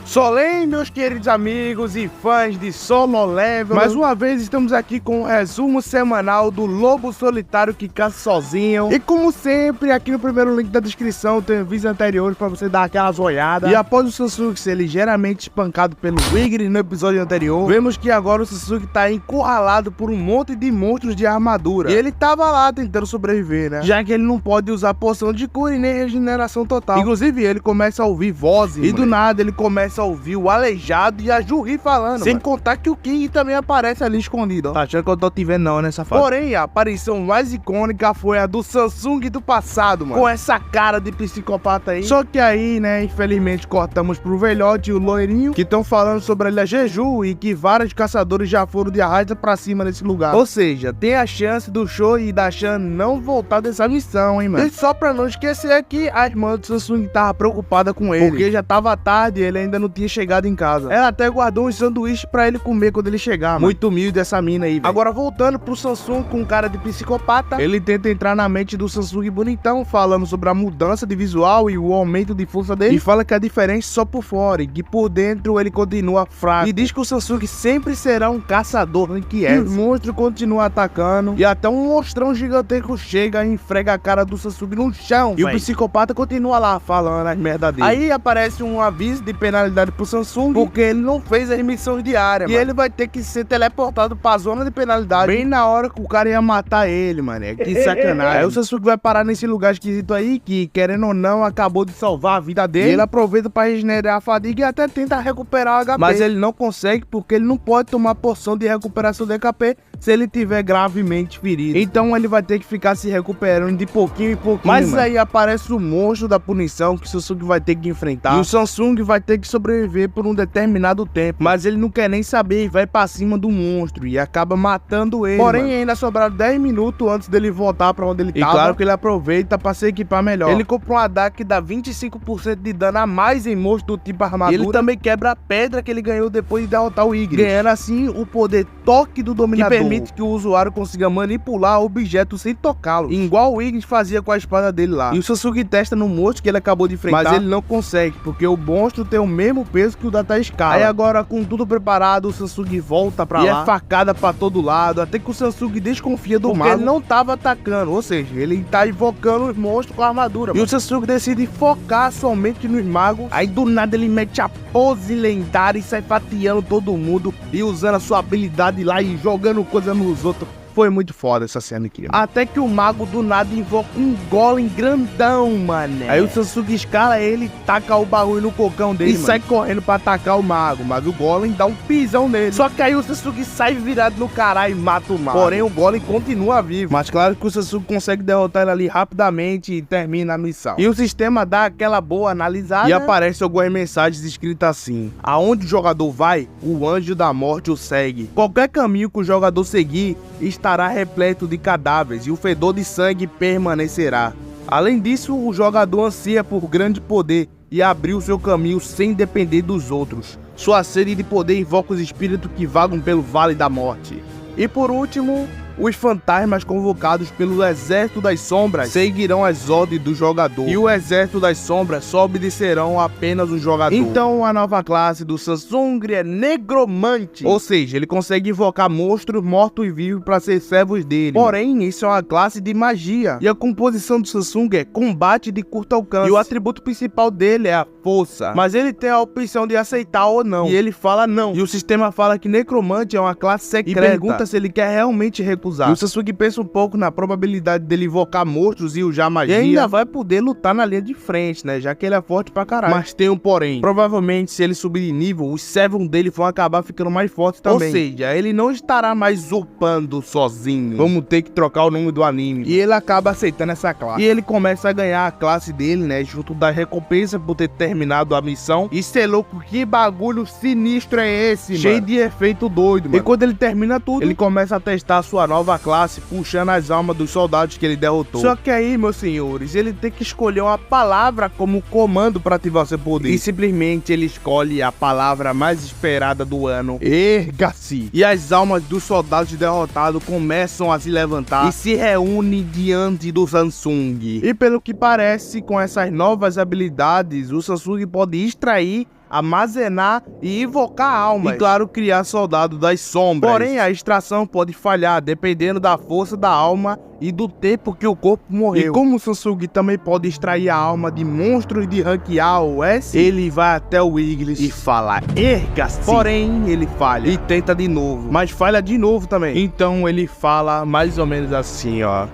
Solém, meus queridos amigos e fãs de Solo Level, mais uma vez estamos aqui com um resumo semanal do Lobo Solitário que caça sozinho. E como sempre, aqui no primeiro link da descrição tem vídeos anteriores pra você dar aquela zoiada. E após o Sasuke ser ligeiramente espancado pelo Wigri no episódio anterior, vemos que agora o Sasuke tá encurralado por um monte de monstros de armadura. E ele tava lá tentando sobreviver, né? Já que ele não pode usar poção de cura e nem regeneração total. Inclusive ele começa a ouvir vozes, e do nada ele começa a ouvir o Aleijado e a Juri falando. Sem contar que o King também aparece ali escondido, ó. Tá achando que eu tô te vendo não, nessa fase? Porém, a aparição mais icônica foi a do Samsung do passado, mano. Com essa cara de psicopata aí. Só que aí, né, infelizmente cortamos pro velhote e o loirinho, que estão falando sobre a Ilha Jeju e que vários caçadores já foram de arrasta pra cima nesse lugar. Ou seja, tem a chance do Show e da Shan não voltar dessa missão, hein, mano. E só pra não esquecer que a irmã do Samsung tava preocupada com ele, porque já tava tarde e ele ainda não tinha chegado em casa. Ela até guardou uns sanduíches pra ele comer quando ele chegar, mano. Muito humilde essa mina aí, véio. Agora voltando pro Samsung com cara de psicopata, ele tenta entrar na mente do Samsung bonitão, falando sobre a mudança de visual e o aumento de força dele, e fala que a diferença é só por fora e que por dentro ele continua fraco, e diz que o Samsung sempre será um caçador inquieto. E os monstros continuam atacando, e até um monstrão gigantesco chega e enfrega a cara do Samsung no chão, e o psicopata continua lá falando as merda dele. Aí aparece um aviso de penalidade pro Samsung, porque ele não fez as missões diárias, e ele vai ter que ser teleportado pra zona de penalidade bem na hora que o cara ia matar ele, mano. Que sacanagem. Aí o Samsung vai parar nesse lugar esquisito aí, que querendo ou não, acabou de salvar a vida dele, e ele aproveita pra regenerar a fadiga e até tenta recuperar o HP. Mas ele não consegue, porque ele não pode tomar poção de recuperação de HP se ele tiver gravemente ferido. Então ele vai ter que ficar se recuperando de pouquinho em pouquinho. Mas aí aparece o monstro da punição que o Samsung vai ter que enfrentar. E o Samsung vai ter que sobreviver por um determinado tempo. Mas ele não quer nem saber e vai pra cima do monstro e acaba matando ele. Porém, ainda sobraram 10 minutos antes dele voltar pra onde ele tava. E claro que ele aproveita pra se equipar melhor. Ele compra um ADA que dá 25% de dano a mais em monstro do tipo armadura. E ele também quebra a pedra que ele ganhou depois de derrotar o Igris, ganhando assim o poder toque do dominador, que permite que o usuário consiga manipular objetos sem tocá-lo, igual o Ignis fazia com a espada dele lá. E o Sasuke testa no monstro que ele acabou de enfrentar, mas ele não consegue, porque o monstro tem o mesmo peso que o da Escala. Aí agora, com tudo preparado, o Sasuke volta pra lá, e é facada pra todo lado, até que o Sasuke desconfia do mago, porque ele não tava atacando, ou seja, ele tá invocando os monstros com a armadura, mano. E o Sasuke decide focar somente nos magos. Aí do nada ele mete a pose lendária e sai fatiando todo mundo e usando a sua habilidade lá e jogando coisa nos outros. Foi muito foda essa cena aqui, mano. Até que o mago do nada invoca um golem grandão, mané. Aí o Sasuke escala ele, taca o bagulho no cocão dele, e sai correndo pra atacar o mago. Mas o golem dá um pisão nele. Só que aí o Sasuke sai virado no caralho e mata o mago. Porém, o golem continua vivo. Mas claro que o Sasuke consegue derrotar ele ali rapidamente e termina a missão. E o sistema dá aquela boa analisada e aparece algumas mensagens escritas assim: aonde o jogador vai, o anjo da morte o segue. Qualquer caminho que o jogador seguir estará repleto de cadáveres e o fedor de sangue permanecerá. Além disso, o jogador ansia por grande poder e abrir o seu caminho sem depender dos outros. Sua sede de poder invoca os espíritos que vagam pelo Vale da Morte. E por último, os fantasmas convocados pelo Exército das Sombras seguirão as ordens do jogador, e o Exército das Sombras só obedecerão apenas o jogador. Então a nova classe do Samsung é Negromante, ou seja, ele consegue invocar monstros mortos e vivos para ser servos dele. Porém, isso é uma classe de magia, e a composição do Samsung é combate de curto alcance, e o atributo principal dele é a força. Mas ele tem a opção de aceitar ou não, e ele fala não, e o sistema fala que Necromante é uma classe secreta, e pergunta se ele quer realmente recusar. E o Sasuke pensa um pouco na probabilidade dele invocar monstros e usar magia, e ainda vai poder lutar na linha de frente, né, já que ele é forte pra caralho. Mas tem um porém: provavelmente se ele subir de nível, os Seven dele vão acabar ficando mais fortes também. Ou seja, ele não estará mais upando sozinho. Vamos ter que trocar o nome do anime. E ele acaba aceitando essa classe. E ele começa a ganhar a classe dele, né, junto da recompensa por ter terminado a missão. E cê é louco, que bagulho sinistro é esse, mano? Cheio de efeito doido, mano. E quando ele termina tudo, ele começa a testar a sua nova classe, puxando as almas dos soldados que ele derrotou. Só que aí, meus senhores, ele tem que escolher uma palavra como comando para ativar seu poder. E simplesmente ele escolhe a palavra mais esperada do ano: erga-se. E as almas dos soldados derrotados começam a se levantar e se reúnem diante do Samsung. E pelo que parece, com essas novas habilidades, o Samsung pode extrair armazenar e invocar almas. E claro, criar soldado das sombras. Porém, a extração pode falhar, dependendo da força da alma e do tempo que o corpo morreu. E como o Sasuke também pode extrair a alma de monstros de ranquear o S, ele vai até o Iglis e fala, erga-se. Porém, ele falha e tenta de novo, mas falha de novo também. Então ele fala mais ou menos assim, ó.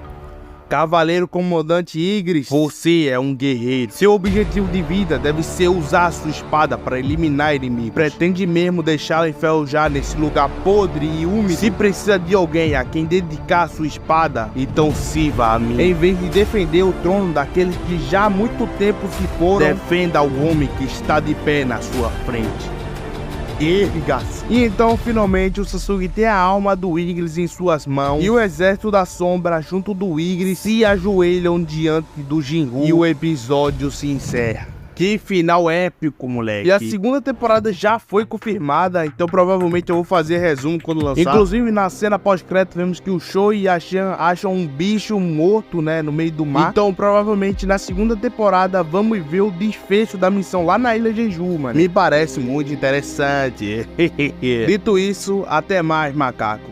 Cavaleiro Comandante Igris, você é um guerreiro. Seu objetivo de vida deve ser usar a sua espada para eliminar inimigos. Pretende mesmo deixá-la enferrujar nesse lugar podre e úmido? Se precisa de alguém a quem dedicar a sua espada, então sirva a mim. Em vez de defender o trono daqueles que já há muito tempo se foram, defenda o homem que está de pé na sua frente. Erga-se. E então, finalmente, o Sasuke tem a alma do Igris em suas mãos e o exército da sombra junto do Igris se ajoelham diante do Jinru e o episódio se encerra. Que final épico, moleque. E a segunda temporada já foi confirmada, então provavelmente eu vou fazer resumo quando lançar. Inclusive, na cena pós-crédito, vemos que o Sho e a Shan acham um bicho morto, né, no meio do mar. Então, provavelmente, na segunda temporada, vamos ver o desfecho da missão lá na Ilha Jeju, mano. Me parece muito interessante. Dito isso, até mais, macaco.